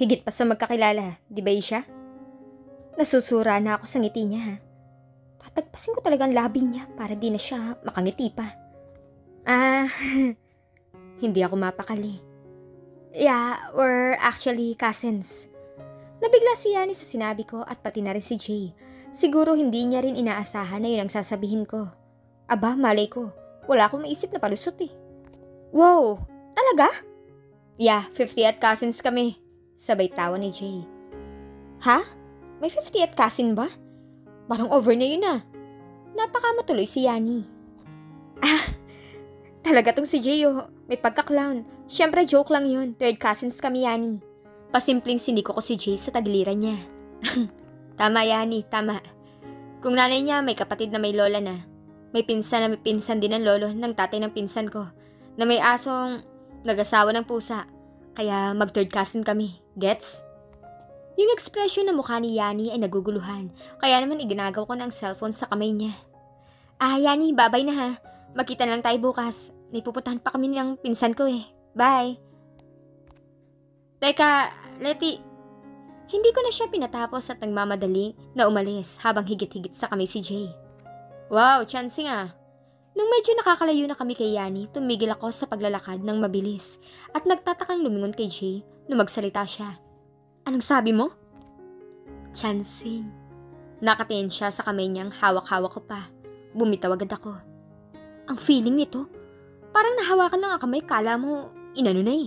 Higit pa sa magkakilala, di ba Isha? Nasusura na ako sa ngiti niya ha. Tatagpasin ko talaga ang labi niya para di na siya makangiti pa. Hindi ako mapakali. Yeah, we're actually cousins. Nabigla si Yani sa sinabi ko at pati na rin si Jay. Siguro hindi niya rin inaasahan na yun ang sasabihin ko. Aba, malay ko. Wala akong maisip na palusot eh. Wow, talaga? Yeah, 50th cousins kami. Sabay tawa ni Jay. Ha? May 50th cousin ba? Parang over na yun ah. Napakamatuloy si Yani. Talaga tong si Jay oh. May pagka-clown. Siyempre joke lang yun. Third cousins kami Yani. Pasimpleng siniko ko si Jay sa tagiliran niya. Tama Yani, tama. Kung nanay niya may kapatid na may lola na. May pinsan na may pinsan din ng lolo ng tatay ng pinsan ko. Na may asong nag-asawa ng pusa. Kaya mag-third cousin kami. Gets? Yung ekspresyon ng mukha ni Yani ay naguguluhan. Kaya naman iginagaw ko ng cellphone sa kamay niya. Yani, babay na ha. Magkita lang tayo bukas. May pupuntahan pa kami ng pinsan ko eh. Bye. Teka, Leti. Hindi ko na siya pinatapos at nagmamadali na umalis habang higit-higit sa kamay si Jay. Wow, chancing ah. Nung medyo nakakalayo na kami kay Yani, tumigil ako sa paglalakad ng mabilis at nagtatakang lumingon kay Jay nung magsalita siya. Anong sabi mo? Chancing. Nakatingin siya sa kamay niyang hawak-hawak ko pa. Bumitaw agad ako. Ang feeling nito, parang nahawakan ng kamay, kala mo, inano na eh.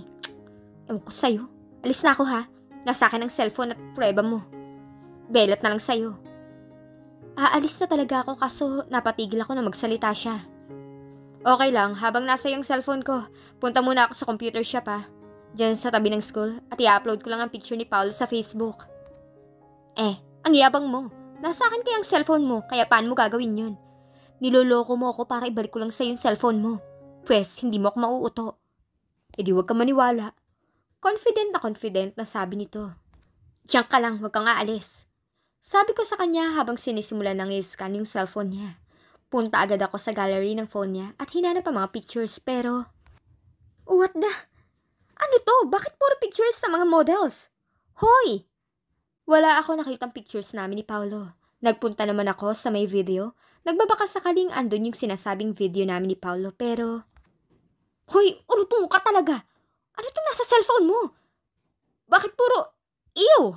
Ewan ko sa'yo. Alis na ako ha. Nasa akin ang cellphone at prueba mo. Belot na lang sa'yo. Aalis na talaga ako kaso napatigil ako na magsalita siya. Okay lang, habang nasa yung cellphone ko, punta muna ako sa computer shop ha. Diyan sa tabi ng school at i-upload ko lang ang picture ni Paolo sa Facebook. Ang yabang mo. Nasa akin kaya ang cellphone mo, kaya paano mo gagawin yun? Niloloko mo ako para ibalik ko lang sa'yo yung cellphone mo. Pwes, hindi mo ako mauuto. Di wag ka maniwala. Confident na sabi nito. Diyan ka lang, wag kang aalis. Sabi ko sa kanya habang sinisimulan ng i-scan yung cellphone niya. Punta agad ako sa gallery ng phone niya at hinanap ang mga pictures pero... What the... Ano to? Bakit puro pictures sa mga models? Hoy! Wala ako nakitang pictures namin ni Paolo. Nagpunta naman ako sa may video. Nagbabaka sakaling andun yung sinasabing video namin ni Paolo pero... Hoy! Urutong ka talaga! Ano itong nasa cellphone mo? Bakit puro... Ew!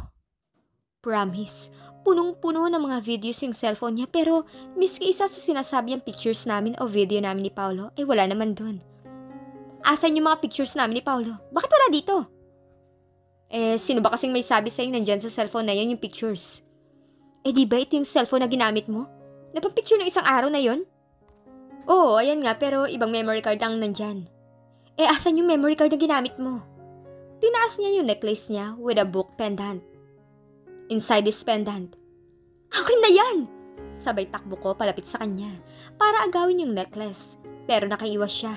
Promise, punong-puno ng mga videos yung cellphone niya pero miski isa sa sinasabi ang pictures namin o video namin ni Paolo ay wala naman dun. Asan yung mga pictures namin ni Paolo? Bakit wala dito? Sino ba kasing may sabi sa'yo nandyan sa cellphone na yun yung pictures? Di ba ito yung cellphone na ginamit mo? Napapicture ng isang araw na yon? Oo, ayan nga pero ibang memory card ang nandyan. Asan yung memory card na ginamit mo? Tinaas niya yung necklace niya with a book pendant. Inside this pendant. Akin na yan! Sabay takbo ko palapit sa kanya para agawin yung necklace. Pero nakaiwas siya.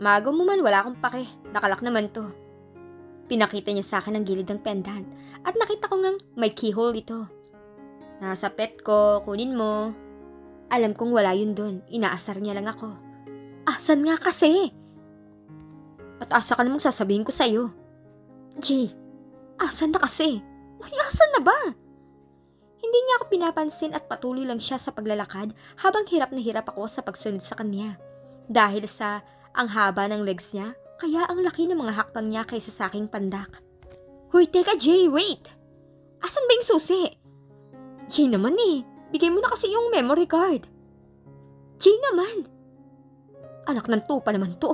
Mago mo man, wala akong pake. Nakalak naman to. Pinakita niya sa akin ang gilid ng pendant at nakita ko ngang may keyhole ito. Nasa pet ko, kunin mo. Alam kong wala yun dun. Inaasar niya lang ako. Asan nga kasi? At asa ka namang sasabihin ko sa'yo. Jay, asan na kasi? Uy, asan na ba? Hindi niya ako pinapansin at patuloy lang siya sa paglalakad habang hirap na hirap ako sa pagsunod sa kanya. Dahil sa ang haba ng legs niya, kaya ang laki ng mga hakbang niya kaysa sa aking pandak. Hoy, teka Jay, wait! Asan ba yung susi? Jay naman bigay mo na kasi yung memory card. Jay naman! Anak ng tupa naman to.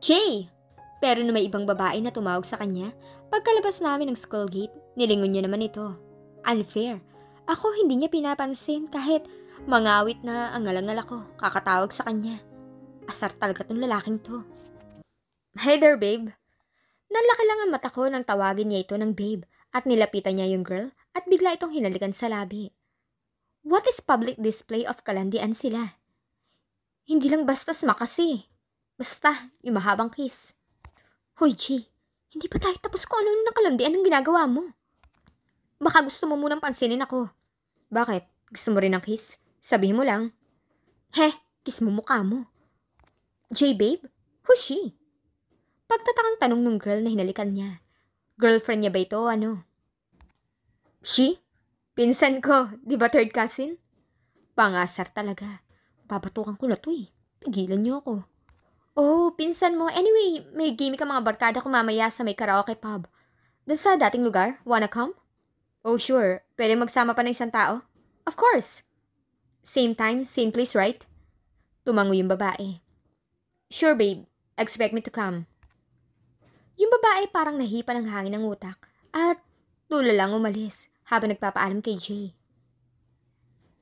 Jay! Pero na may ibang babae na tumawag sa kanya, pagkalabas namin ng school gate, nilingon niya naman ito. Unfair. Ako hindi niya pinapansin kahit mangawit na ang ngalangal ako, kakatawag sa kanya. Asar talaga tong lalaking to. Hey there, babe. Nalaki lang ang mata ko nang tawagin niya ito ng babe at nilapitan niya yung girl at bigla itong hinalikan sa labi. What is public display of kalandian sila? Hindi lang basta makasi. Basta, yung mahabang kiss. Hoy, G, hindi pa tayo tapos kung ano ng kalandian ang ginagawa mo. Baka gusto mo munang pansinin ako. Bakit? Gusto mo rin ng kiss? Sabihin mo lang. Kiss mo mukha mo. J, babe? Who's she? Pagtatakang tanong ng girl na hinalikan niya. Girlfriend niya ba ito, ano? She? Pinsan ko, di ba third cousin? Pangasar talaga. Papatukan ko na to eh. Pigilan niyo ako. Oh, pinsan mo. Anyway, may gimmick ka mga barkada ko mamaya sa may karaoke pub. Doon sa dating lugar, wanna come? Oh, sure. Pwede magsama pa ng isang tao? Of course. Same time, same place, right? Tumango yung babae. Sure, babe. Expect me to come. Yung babae parang nahipa ng hangin ng utak at lang umalis habang nagpapaalam kay Jay.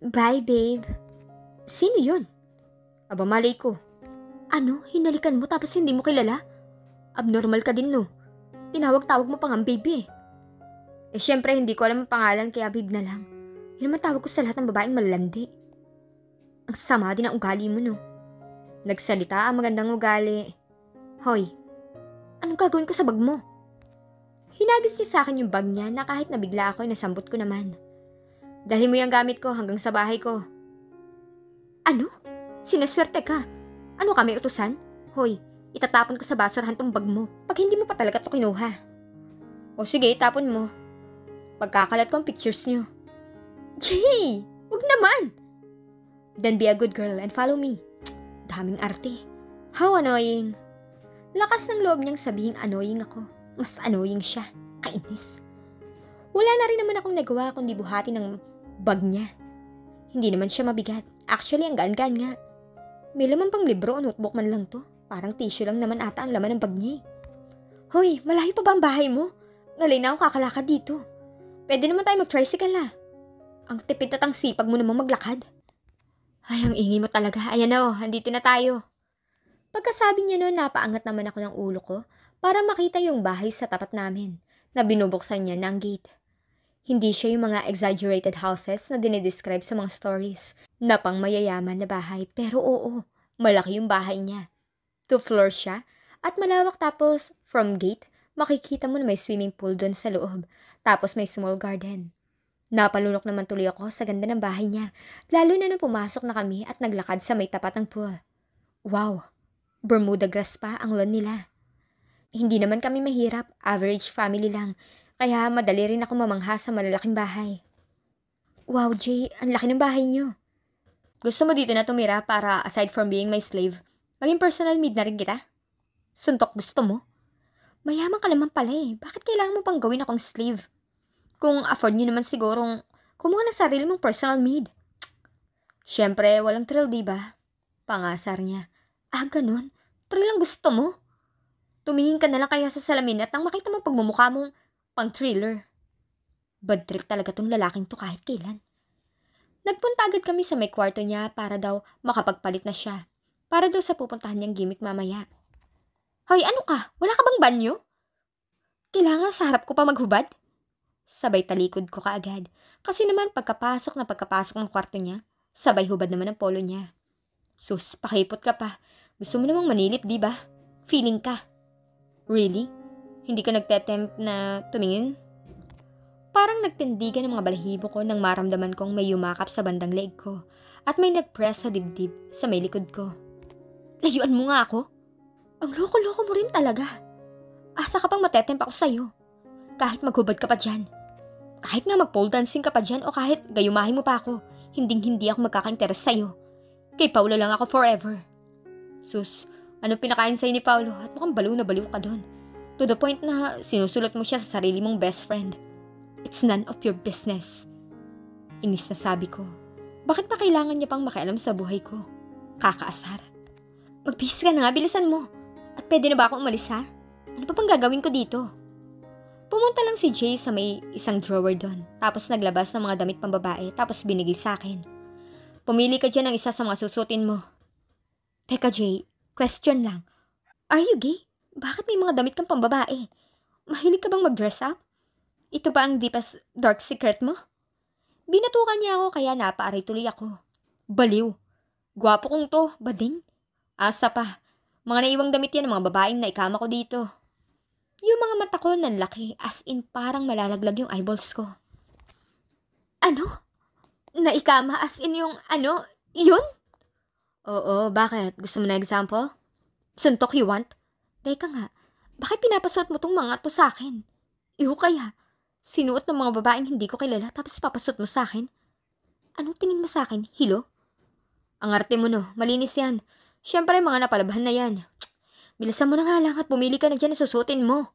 Bye, babe. Sino yun? Aba, malay ko. Ano? Hinalikan mo tapos hindi mo kilala? Abnormal ka din, no? Tinawag-tawag mo pang ang baby. Syempre, hindi ko alam ang pangalan kaya babe na lang. Yun naman tawag ko sa lahat ng babaeng malalandi. Ang sama din ang ugali mo, no? Nagsalita ang magandang ugali. Hoy, anong gagawin ko sa bag mo? Hinagis niya sa akin yung bag niya na kahit nabigla ako ay nasambot ko naman. Dalhin mo yung gamit ko hanggang sa bahay ko. Ano? Sinaswerte ka. Ano kami utusan? Hoy, itatapon ko sa basurahan tong bag mo pag hindi mo pa talaga to kinuha. O sige, tapon mo. Pagkakalat ko ang pictures niyo. Jay! Wag naman! Then be a good girl and follow me. Daming arte. How annoying. Lakas ng loob niyang sabihing annoying ako. Mas annoying siya. Kainis. Wala na rin naman akong nagawa kundi buhati ng bag niya. Hindi naman siya mabigat. Actually, ang gaan-gaan nga. May laman pang libro o notebook man lang to. Parang tissue lang naman ata ang laman ng bag niya. Hoy, malayo pa ba ang bahay mo? Ngalay na ako kakalakad dito. Pwede naman tayo mag-tricycle ah. Ang tipid at ang sipag mo naman maglakad. Ay, ang ingay mo talaga. Ayan na oh, andito na tayo. Pagkasabi niya noon, napaangat naman ako ng ulo ko para makita yung bahay sa tapat namin na binubuksan niya ng gate. Hindi siya yung mga exaggerated houses na dinidescribe sa mga stories na pang mayayaman na bahay. Pero oo, malaki yung bahay niya. 2 floors siya at malawak tapos from gate, makikita mo na may swimming pool doon sa loob. Tapos may small garden. Napalunok naman tuloy ako sa ganda ng bahay niya, lalo na nung pumasok na kami at naglakad sa may tapat ng pool. Wow, Bermuda grass pa ang lawn nila. Hindi naman kami mahirap, average family lang, kaya madali rin ako mamangha sa malalaking bahay. Wow, Jay, ang laki ng bahay niyo. Gusto mo dito na tumira para aside from being my slave, maging personal maid na rin kita? Suntok gusto mo? Mayaman ka naman pala eh, bakit kailangan mo pang gawin akong slave? Kung afford niyo naman sigurong kumuha ng sarili mong personal maid. Siyempre, walang thrill, diba? Pangasar niya. Ah, ganun? Thrill ang gusto mo? Tumingin ka na lang kaya sa salamin at nang makita mo pagmumukha mong pang-thriller. Bad trip talaga tong lalaking to kahit kailan. Nagpunta agad kami sa may kwarto niya para daw makapagpalit na siya. Para daw sa pupuntahan niyang gimmick mamaya. Hoy, ano ka? Wala ka bang banyo? Kailangan sa harap ko pa maghubad? Sabay talikod ko kaagad. Kasi naman pagkapasok ng kwarto niya, sabay hubad naman ang polo niya. Sus, pakipot ka pa. Gusto mo namang manilip, di ba? Feeling ka. Really? Hindi ka nagtetempt na tumingin? Parang nagtindigan ng mga balahibo ko nang maramdaman kong may yumakap sa bandang leeg ko at may nagpress sa dibdib sa may likod ko. Layuan mo nga ako? Ang loko-loko mo rin talaga. Asa ka pang matetempt ako sa'yo? Kahit maghubad ka pa dyan. Kahit nga mag-pole dancing ka pa dyan o kahit gayumahin mo pa ako, hinding-hindi ako magkaka-interes sa'yo. Kay Paulo lang ako forever. Sus, anong pinakain sa'yo ni Paulo at mukhang baliw na baliw ka doon. To the point na sinusulot mo siya sa sarili mong best friend. It's none of your business. Inis na sabi ko. Bakit pa kailangan niya pang makialam sa buhay ko? Kakaasar. Magbihis ka na nga, bilisan mo. At pwede na ba akong umalis ha? Ano pa bang gagawin ko dito? Pumunta lang si Jay sa may isang drawer doon. Tapos naglabas ng mga damit pambabae. Tapos binigay sa akin. Pumili ka dyan ng isa sa mga susutin mo. Teka Jay, question lang. Are you gay? Bakit may mga damit kang pambabae? Mahilig ka bang mag-dress up? Ito ba ang deepest dark secret mo? Binatukan niya ako kaya napaaray tuloy ako. Baliw. Gwapo kong to, bading. Asa pa. Mga naiwang damit yan ng mga babaeng naikama ko dito. Yung mga mata ko nanlaki as in parang malalaglag yung eyeballs ko. Ano? Naikama as in yung ano? Yun? Oo, bakit? Gusto mo na example? Suntok you want? Teka nga, bakit pinapasuot mo tong mga to sa akin? Iyo kaya, sinuot ng mga babaeng hindi ko kilala tapos papasot mo sa akin? Anong tingin mo sa akin? Hilo? Ang arte mo no, malinis yan. Siyempre mga napalabahan na yan. Bilisan mo na nga lang at pumili ka na dyan na susutin mo.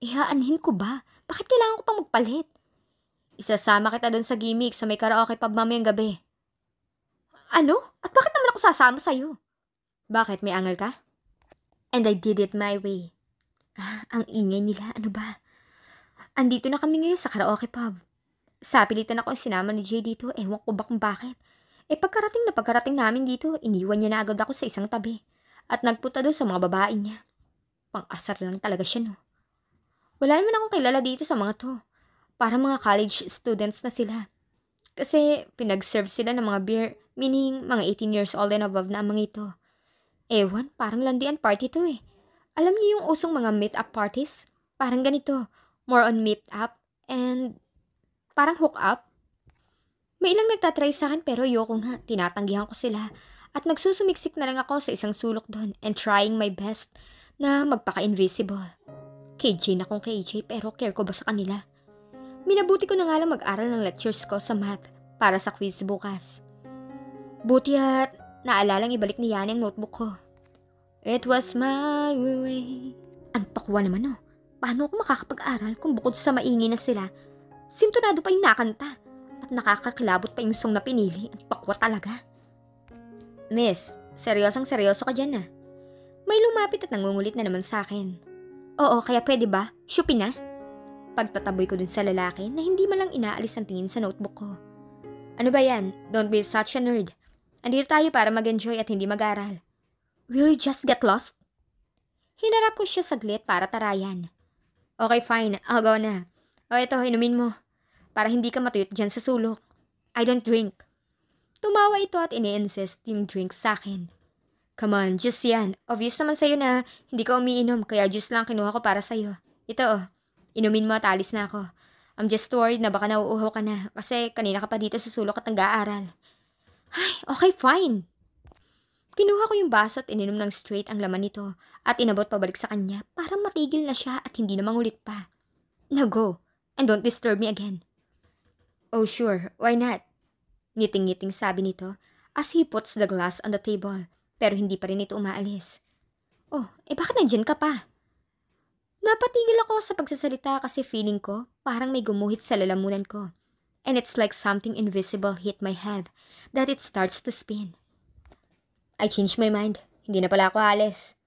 Ihaanhin ko ba? Bakit kailangan ko pang magpalit? Isasama kita doon sa gimmick sa may karaoke pub mamayang gabi. Ano? At bakit naman ako sasama sa'yo? Bakit? May angal ka? And I did it my way. Ang ingay nila. Ano ba? Andito na kami ngayon sa karaoke pub. Sa pilitan ako sinama ni Jay dito. Ewan ko ba kung bakit. Pagkarating namin dito, iniwan niya na agad ako sa isang tabi. At nagpunta doon sa mga babae niya. Pang-asar lang talaga siya, no? Wala naman akong kilala dito sa mga to. Parang mga college students na sila. Kasi pinag-serve sila ng mga beer, meaning mga 18 years old and above na ang mga ito. Ewan, parang landian party to eh. Alam niyo yung usong mga meet-up parties? Parang ganito, more on meet-up and parang hook-up. May ilang nagtatry sa akin pero ayoko nga, tinatanggihan ko sila. At nagsusumiksik na lang ako sa isang sulok doon and trying my best na magpaka-invisible. KJ na kung KJ pero care ko ba sa kanila? Minabuti ko na nga lang mag-aral ng lectures ko sa math para sa quiz bukas. Buti at naalalang ibalik ni Yana ang notebook ko. It was my way. Ang pakwa naman oh. Paano ako makakapag-aral kung bukod sa maingay na sila, sintonado pa yung nakanta at nakakakilabot pa yung song na pinili. Ang pakwa talaga. Miss, seryosong-seryoso ka dyan ah. May lumapit at nangungulit na naman sa akin. Oo, kaya pwede ba? Shupi na? Pagtataboy ko dun sa lalaki na hindi man lang inaalis ang tingin sa notebook ko. Ano ba yan? Don't be such a nerd. Andito tayo para mag-enjoy at hindi mag-aral. Will you just get lost? Hinarap ko siya saglit para tarayan. Okay, fine. I'll go na. O ito, inumin mo. Para hindi ka matuyot dyan sa sulok. I don't drink. Tumawa ito at ini-insist yung drink sa akin. Come on, juice yan. Obvious naman sa'yo na hindi ka umiinom, kaya juice lang kinuha ko para sa'yo. Ito oh, inumin mo at alis na ako. I'm just worried na baka nauuhaw ka na kasi kanina ka pa dito sa sulok at nag-aaral. Ay, okay, fine. Kinuha ko yung baso at ininom ng straight ang laman nito at inabot pabalik sa kanya para matigil na siya at hindi na mangulit pa. Now go, and don't disturb me again. Oh sure, why not? Ngiting-ngiting sabi nito as he puts the glass on the table pero hindi pa rin ito umaalis. Oh, bakit nandyan ka pa? Napatigil ako sa pagsasalita kasi feeling ko parang may gumuhit sa lalamunan ko. And it's like something invisible hit my head that it starts to spin. I changed my mind. Hindi na pala ako alis.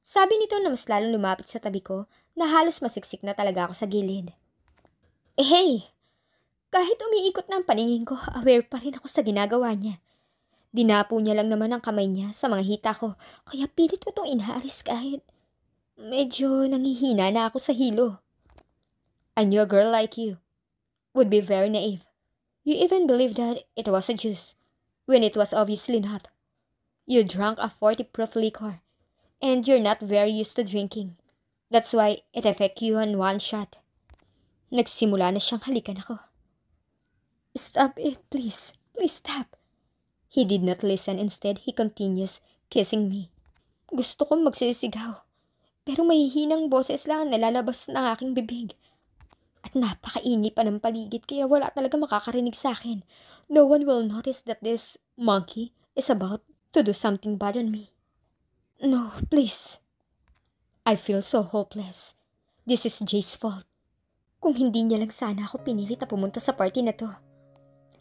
Sabi nito na mas lalong lumapit sa tabi ko na halos masiksik na talaga ako sa gilid. Hey! Kahit umiikot na ang paningin ko, aware pa rin ako sa ginagawa niya. Dinapo niya lang naman ang kamay niya sa mga hita ko, kaya pilit ko itong inaalis kahit medyo nangihina na ako sa hilo. I knew a girl like you would be very naive. You even believed that it was a juice, when it was obviously not. You drank a 40 proof liquor, and you're not very used to drinking. That's why it affected you in one shot. Nagsimula na siyang halikan ako. Stop it, please. Please stop. He did not listen. Instead, he continues kissing me. Gusto kong magsisigaw, pero mahihinang boses lang ang nalalabas ng aking bibig. At napakaingi pa ng paligid kaya wala talaga makakarinig sa akin. No one will notice that this monkey is about to do something bad on me. No, please. I feel so hopeless. This is Jay's fault. Kung hindi niya lang sana ako pinilit na pumunta sa party na to,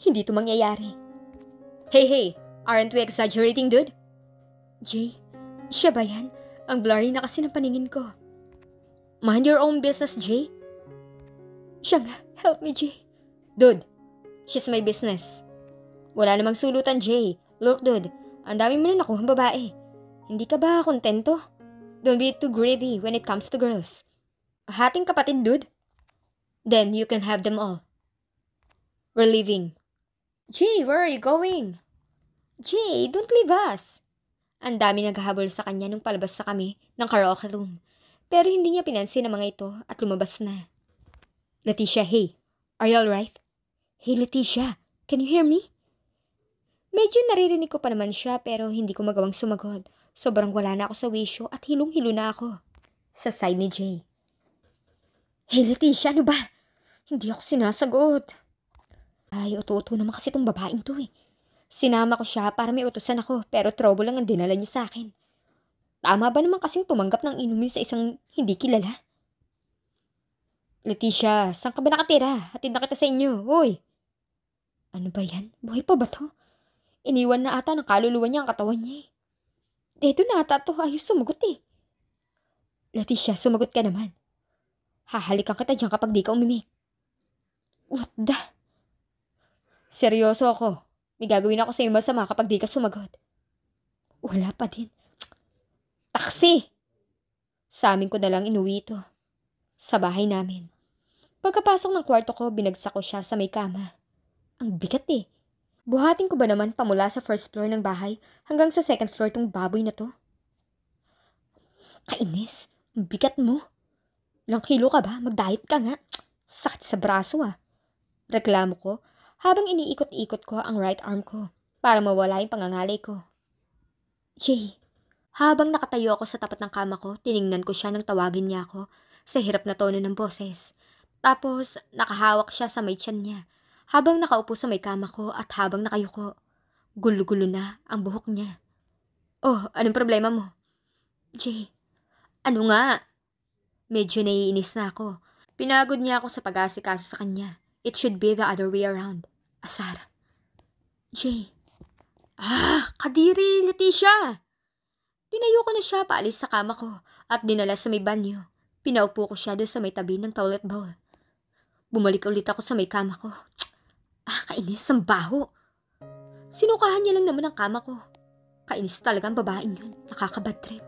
hindi to mangyayari. Hey, aren't we exaggerating, dude? Jay, siya ba yan? Ang blurry na kasi ng paningin ko. Mind your own business, Jay. Siya nga, help me, Jay. Dude, she's my business. Wala namang sulutan, Jay. Look, dude, ang dami mo na nakuhang babae. Hindi ka ba kontento? Don't be too greedy when it comes to girls. Hating kapatid, dude. Then you can have them all. We're leaving. Jay, where are you going? Jay, don't leave us. Ang dami naghahabol sa kanya nung palabas sa kami ng karaoke room. Pero hindi niya pinansin ang mga ito at lumabas na. Leticia, hey, are you alright? Hey Leticia, can you hear me? Medyo naririnig ko pa naman siya pero hindi ko magawang sumagot. Sobrang wala na ako sa wisyo at hilong-hilo na ako. Sa side ni Jay. Hey, Leticia, ano ba? Hindi ako sinasagot. Ay, uto-uto naman kasi tong babaeng to eh. Sinama ko siya para may utusan ako, pero trouble lang ang dinala niya sa akin. Tama ba naman kasing tumanggap ng inumin sa isang hindi kilala? Leticia, saan ka ba nakatira? Hatid na kita sa inyo. Hoy! Ano ba yan? Buhay pa ba to? Iniwan na ata ng kaluluwa niya ang katawan niya eh. Dito na ata to. Ayos sumagot eh. Leticia, sumagot ka naman. Hahalikan kita dyan kapag di ka umimik. What the? Seryoso ako. May gagawin ako sa iyo masama kapag di ka sumagot. Wala pa din. Taksi! Sa amin ko na lang inuwi ito. Sa bahay namin. Pagkapasok ng kwarto ko, binagsak ko siya sa may kama. Ang bigat eh. Buhatin ko ba naman pamula sa first floor ng bahay hanggang sa second floor tong baboy na to? Kainis. Ang bigat mo. Ilang kilo ka ba? Mag-diet ka nga. Sakit sa braso ah. Reklamo ko habang iniikot-ikot ko ang right arm ko para mawala yung pangangalay ko. Jay, habang nakatayo ako sa tapat ng kama ko, tiningnan ko siya nang tawagin niya ako sa hirap na tono ng boses. Tapos, nakahawak siya sa may tiyan niya habang nakaupo sa may kama ko at habang nakayuko. Gulo-gulo na ang buhok niya. Oh, anong problema mo? Jay, ano nga? Medyo naiinis na ako. Pinagod niya ako sa pag-asikaso sa kanya. It should be the other way around. Asar. Jay. Kadiri, Leticia! Tinayo ko na siya paalis sa kama ko at dinala sa may banyo. Pinaupo ko siya doon sa may tabi ng toilet bowl. Bumalik ulit ako sa may kama ko. Kainis ang baho. Sinukahan niya lang naman ang kama ko. Kainis talaga ang babaeng yun. Nakakabad trip.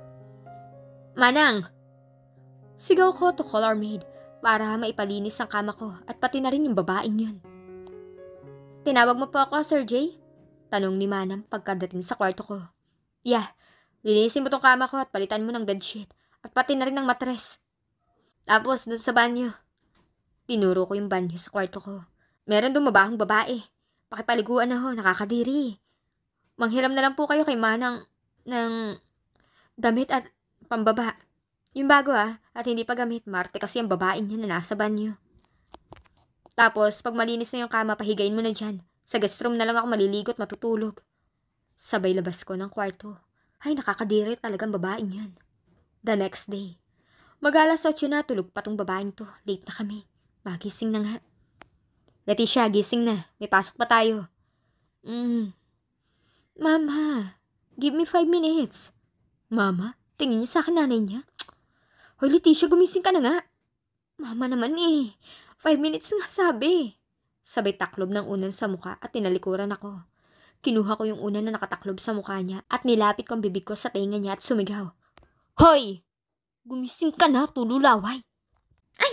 Manang! Sigaw ko to call our maid para maipalinis ang kama ko at pati na rin yung babaeng yun. Tinawag mo po ako, Sir Jay? Tanong ni Manang pagkadating sa kwarto ko. Yeah, linisin mo tong kama ko at palitan mo ng bedsheet at pati na rin ng matres. Tapos dun sa banyo. Tinuro ko yung banyo sa kwarto ko. Meron doon mabahong babae. Pakipaliguan na ho, nakakadiri. Manghiram na lang po kayo kay Manang ng damit at pambaba. Yung bago at hindi pa gamit. Marte kasi ang babaeng niya na nasa banyo. Tapos, pag malinis na yung kama, pahigain mo na dyan. Sa guest room na lang ako maliligo at matutulog. Sabay labas ko ng kwarto. Ay, nakakadiri talagang babaeng yan. The next day. Mag-alas 8 na, tulog pa tong babaeng to. Late na kami. Magising na nga. Leticia, gising na. May pasok pa tayo. Mama, give me 5 minutes. Mama? Tingin niya sa akin nanay niya. Hoy, Leticia, gumising ka na nga. Mama naman 5 minutes nga sabi. Sabay taklob ng unan sa muka at tinalikuran ako. Kinuha ko yung unan na nakataklob sa mukha niya at nilapit ko ang bibig ko sa tenga niya at sumigaw. Hoy! Gumising ka na, tululaway. Ay!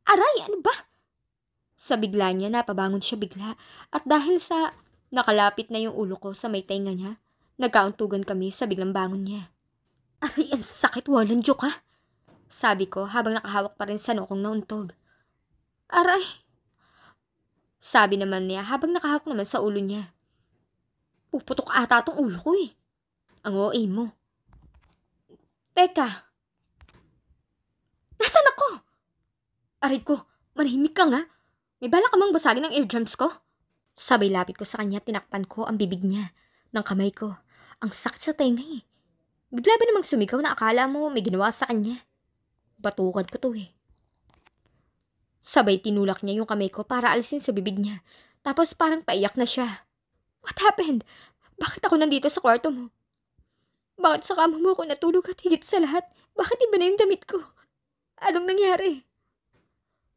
Aray, ano ba? Sa bigla niya, napabangon siya bigla. At dahil sa nakalapit na yung ulo ko sa may tenga niya, nagkauntugan kami sa biglang bangon niya. Aray, ang sakit, walang joke ha? Sabi ko habang nakahawak pa rin sa nokong nauntog. Aray! Sabi naman niya habang nakahawak naman sa ulo niya. Puputok ata tong ulo ko Ang OA mo. Teka! Nasaan ako? Aray ko, manahimik ka nga. May bala ka mang basagin ang eardrums ko? Sabay lapit ko sa kanya, tinakpan ko ang bibig niya ng kamay ko. Ang sakit sa tenga Bigla ba namang sumigaw na akala mo may ginawa sa kanya? Batukan ko to Sabay tinulak niya yung kamay ko para alisin sa bibig niya. Tapos parang paiyak na siya. What happened? Bakit ako nandito sa kwarto mo? Bakit sa kama mo ako natulog at higit sa lahat? Bakit iba na yung damit ko? Anong nangyari?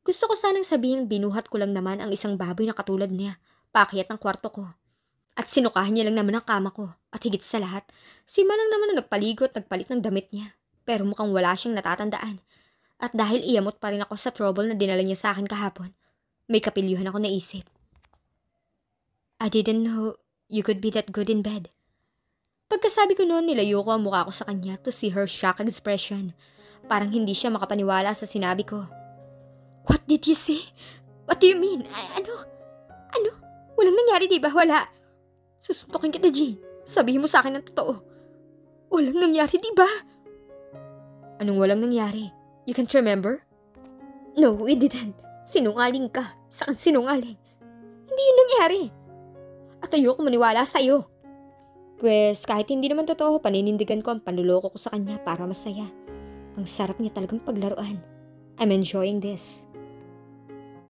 Gusto ko sanang sabihin binuhat ko lang naman ang isang baboy na katulad niya. Paakyat ng kwarto ko. At sinukahan niya lang naman ang kama ko. At higit sa lahat, si Manang naman na nagpaligo at nagpalit ng damit niya. Pero mukhang wala siyang natatandaan. At dahil iyamot pa rin ako sa trouble na dinala niya sa akin kahapon, may kapilyuhan ako naisip. I didn't know you could be that good in bed. Pagkasabi ko noon, nilayo ko ang mukha ko sa kanya to see her shocked expression. Parang hindi siya makapaniwala sa sinabi ko. What did you say? What do you mean? Ano? Walang nangyari, diba? Wala. Susuntokin kita, G. Sabihin mo sa akin ang totoo. Walang nangyari, diba? Anong walang nangyari? You can't remember? No, we didn't. Sinungaling ka. Saan sinungaling? Hindi yun nangyari. At ayoko maniwala sa'yo. Pwes, kahit hindi naman totoo, paninindigan ko ang panluloko ko sa kanya para masaya. Ang sarap niya talagang paglaruan. I'm enjoying this.